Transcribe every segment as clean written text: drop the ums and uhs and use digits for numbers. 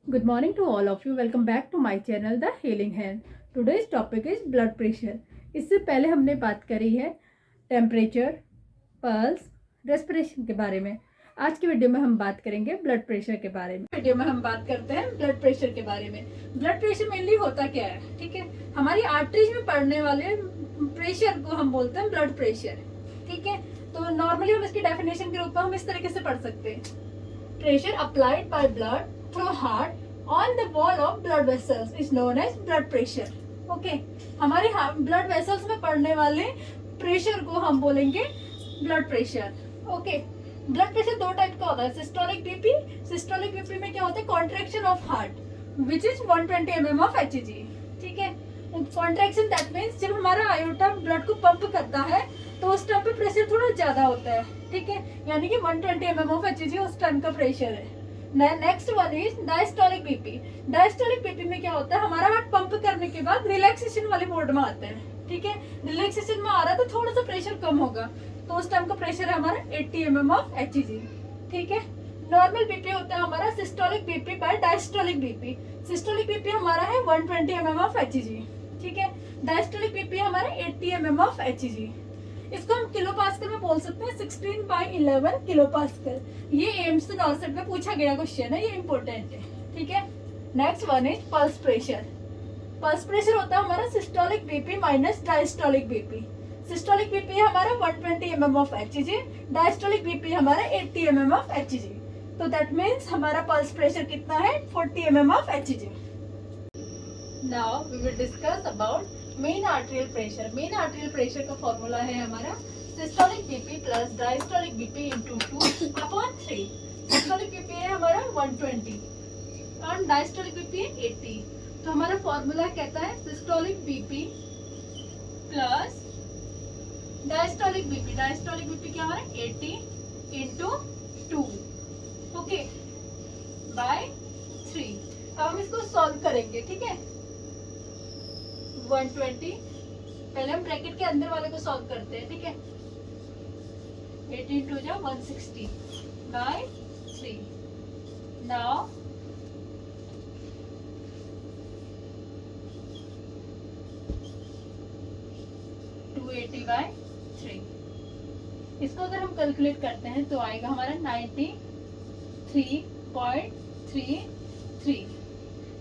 Good morning to all of you. Welcome back to my channel The Healing Hand. Today's topic is blood pressure. इससे पहले हमने बात करी है temperature, pulse, respiration के बारे में। आज की वीडियो में हम बात करेंगे ब्लड प्रेशर के बारे में। वीडियो में हम बात करते हैं ब्लड प्रेशर के बारे में। ब्लड प्रेशर मेनली होता क्या है, ठीक है, हमारी आर्टरीज में पड़ने वाले प्रेशर को हम बोलते हैं ब्लड प्रेशर, ठीक है। तो नॉर्मली हम इसकी डेफिनेशन के रूप में हम इस तरीके से पढ़ सकते हैं, pressure applied by blood through heart on the wall of blood vessels is known as blood pressure. Okay, हमारे ब्लड वेसल्स में पड़ने वाले प्रेशर को हम बोलेंगे blood pressure. Okay, blood pressure दो टाइप का होता है, सिस्टोलिक बीपी। सिस्टोलिक बीपी में क्या होता है, contraction of heart which is 120 mm of Hg, ठीक है। कॉन्ट्रैक्शन दैट मीन्स जब हमारा आयोटा ब्लड को पंप करता है तो उस टाइम पे प्रेशर थोड़ा ज्यादा होता है, ठीक है, यानी कि 120 mm of Hg उस टाइम का प्रेशर है। Next one is diastolic BP. Diastolic BP में क्या होता है, हमारा हार्ट पंप करने के बाद रिलैक्सेशन वाले मोड में आता है, ठीक है। रिलैक्सेशन में आ रहा है तो थोड़ा सा प्रेशर कम होगा, तो उस टाइम का प्रेशर है हमारा 80 mm of Hg, ठीक है। नॉर्मल बीपी होता है हमारा systolic BP by diastolic BP. Systolic BP हमारा है 120 mm of Hg, ठीक है। डायस्टोलिक बीपी हमारा 80 mm of Hg। इसको हम किलो पास्कल में बोल सकते हैं, 16/11 किलो पास्कल। ये एम्स नॉर्सेट में पूछा गया क्वेश्चन है, ये इंपॉर्टेंट है, ठीक है। Next one is pulse pressure. Pulse pressure होता है हमारा systolic BP minus diastolic BP. Systolic BP हमारा 120 mm of Hg, diastolic BP हमारा 80 mm of Hg। तो दैट मीन्स हमारा पल्स प्रेशर कितना है, 40 mm of Hg। Now we will discuss about mean arterial pressure. Mean arterial pressure का formula है हमारा systolic BP plus diastolic BP into 2/3। Systolic BP है हमारा 120 और डायस्टोलिक बीपी है 80। तो हमारा फॉर्मूला कहता है systolic BP plus diastolic BP. Diastolic BP क्या हमारा 80 इंटू 2, ओके, बाय 3। अब हम इसको सॉल्व करेंगे, ठीक है। 120 पहले हम ब्रैकेट के अंदर वाले को सॉल्व करते हैं, ठीक है। 80 × 160 बाय 3। Now bye 3। इसको अगर हम कैलकुलेट करते हैं तो आएगा हमारा 93.33,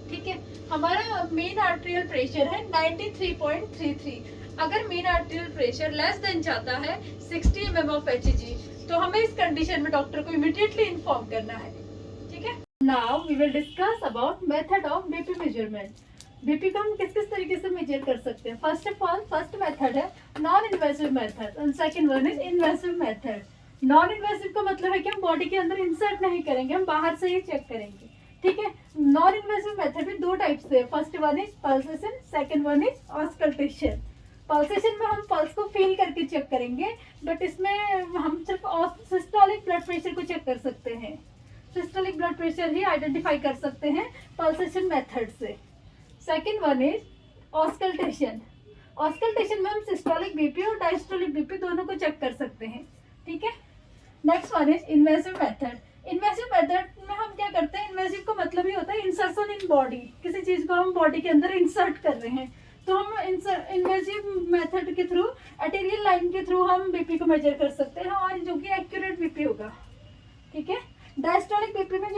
ठीक है। हमारा मेन आर्टेरियल प्रेशर है 93.33। अगर main arterial pressure less than जाता है 60 mm of Hg तो हमें इस कंडीशन में डॉक्टर को इमीडिएटली इन्फॉर्म करना है, ठीक है। Now we will discuss about method of BP measurement. BP को हम किस किस तरीके से मेजर कर सकते हैं। फर्स्ट मेथड है non invasive method and second one is invasive method. Non invasive का मतलब है कि हम बॉडी के अंदर इंसर्ट नहीं करेंगे, हम बाहर से ही चेक करेंगे, ठीक है। नॉन इन्वेसिव मेथड में दो टाइप से, first one is pulsation, second one is auscultation. Pulsation में हम पल्स को फील करके चेक करेंगे, बट इसमें हम सिर्फ सिस्टोलिक ब्लड प्रेशर को चेक कर सकते हैं। सिस्टोलिक ब्लड प्रेशर ही आइडेंटिफाई कर सकते हैं पल्सेशन मेथड से। Second one is auscultation. Auscultation में हम सिस्टोलिक बीपी और डायस्टोलिक बीपी दोनों को चेक कर सकते हैं, ठीक है। Next one is invasive method. Invasive method में हम क्या करते हैं, इन्वेसिव का मतलब ही होता है इंसर्शन इन बॉडी। किसी चीज को हम बॉडी के अंदर इंसर्ट कर रहे हैं तो हम इन्वेसिव मेथड के थ्रू, आर्टेरियल लाइन के थ्रू हम बीपी को मेजर कर सकते हैं और जो कि एक्यूरेट बीपी होगा, ठीक है। डायस्टोलिक बीपी में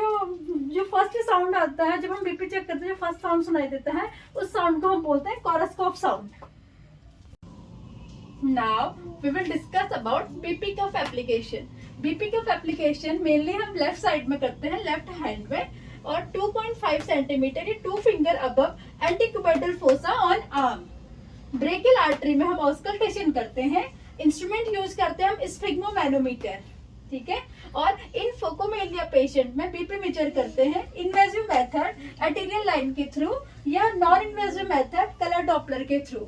जो फर्स्ट साउंड आता है जब हम बीपी चेक करते हैं, जो फर्स्ट साउंड सुनाई देता है उस साउंड को हम बोलते हैं कोरोस्कोप sound. Now we will discuss about BP cuff application. BP cuff application mainly हम लेफ्ट साइड में करते हैं, लेफ्ट हैंड में, और 2.5 सेंटीमीटर या 2 finger above antecubital fossa on arm. Brachial artery में हम ऑस्कल्टेशन करते हैं। इंस्ट्रूमेंट यूज करते हैं हम स्फिग्मोमैनोमीटर, ठीक है। और इन फोकोमेलिया पेशेंट में बीपी मेजर करते हैं इन्वेसिव मेथड आर्टेरियल लाइन के थ्रू या non invasive method colour Doppler के थ्रू,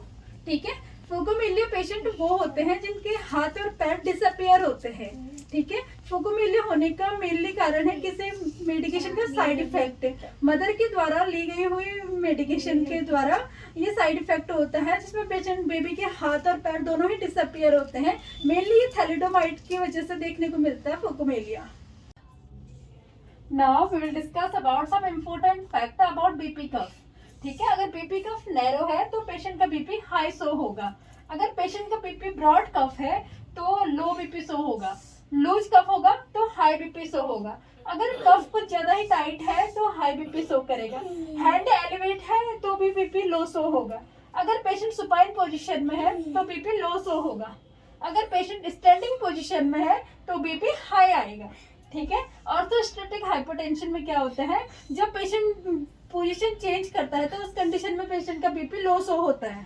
ठीक है। फोकोमेलिया पेशेंट वो होते हैं जिनके हाथ और पैर डिसअपियर होते हैं, ठीक है। फोकोमेलिया होने का मेनली कारण है किसी मेडिकेशन का साइड इफेक्ट। मदर के द्वारा ली गई हुई मेडिकेशन के द्वारा ये साइड इफेक्ट होता है जिसमें पेशेंट बेबी के हाथ और पैर दोनों ही डिसअपियर होते हैं। मेनली ये थैलिडोमाइड की वजह से देखने को मिलता है phocomelia. Now we will discuss about some important fact about BP cuff. ठीक है, अगर बीपी कफ नैरो है तो पेशेंट का बीपी हाई शो होगा। अगर पेशेंट का बीपी ब्रॉड कफ है तो लो बीपी शो होगा। लूज कफ होगा तो हाई बीपी शो होगा। अगर कफ कुछ ज्यादा ही टाइट है तो हाई बीपी शो करेगा। हैंड एलिवेट है तो भी बीपी लो शो होगा। अगर पेशेंट सुपाइन पोजीशन में है तो बीपी लो शो होगा। अगर पेशेंट स्टैंडिंग पोजीशन में है तो बीपी हाई आएगा। ठीक है, ऑर्थोस्टैटिक हाइपोटेंशन में क्या होता है, जब पेशेंट पोजीशन चेंज करता है तो उस कंडीशन में पेशेंट का बीपी लो शो होता है।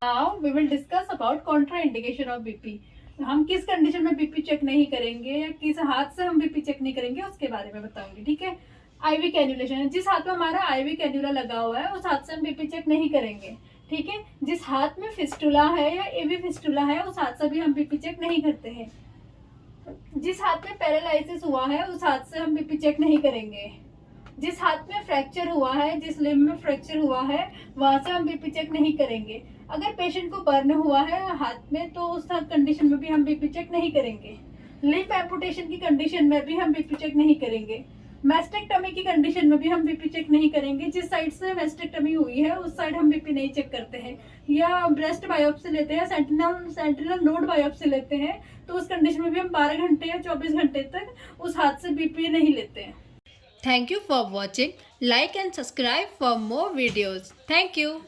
Now we will discuss about contraindication of BP. हम किस कंडीशन में बीपी चेक नहीं करेंगे या किस हाथ से हम बीपी चेक नहीं करेंगे उसके बारे में बताऊंगी। ठीक है, आईवी कैन्युलेशन, जिस हाथ में हमारा आईवी कैन्युला लगा हुआ है उस हाथ से हम बीपी चेक नहीं करेंगे। ठीक है, जिस हाथ में फिस्टुला है या एवी फिस्टुला है उस हाथ से भी हम बीपी चेक नहीं करते हैं। जिस हाथ में पैरालिसिस हुआ है उस हाथ से हम बीपी चेक नहीं करेंगे। जिस हाथ में फ्रैक्चर हुआ है, जिस लिम्ब में फ्रैक्चर हुआ है वहां से हम बीपी चेक नहीं करेंगे। अगर पेशेंट को बर्न हुआ है हाथ में तो उस कंडीशन में भी हम बीपी चेक नहीं करेंगे। लिम्ब एम्पुटेशन की कंडीशन में भी हम बीपी चेक नहीं करेंगे। मैस्टेक्टमी की कंडीशन में भी हम बीपी चेक नहीं करेंगे। जिस साइड से मैस्टेक्टमी हुई है उस साइड हम बीपी नहीं चेक करते हैं। या ब्रेस्ट बायोप्सी लेते हैं, सेंटिनल नोड बायोप्सी लेते हैं तो उस कंडीशन में भी हम 12 घंटे या 24 घंटे तक उस हाथ से बीपी नहीं लेते हैं। Thank you for watching. Like and subscribe for more videos. Thank you.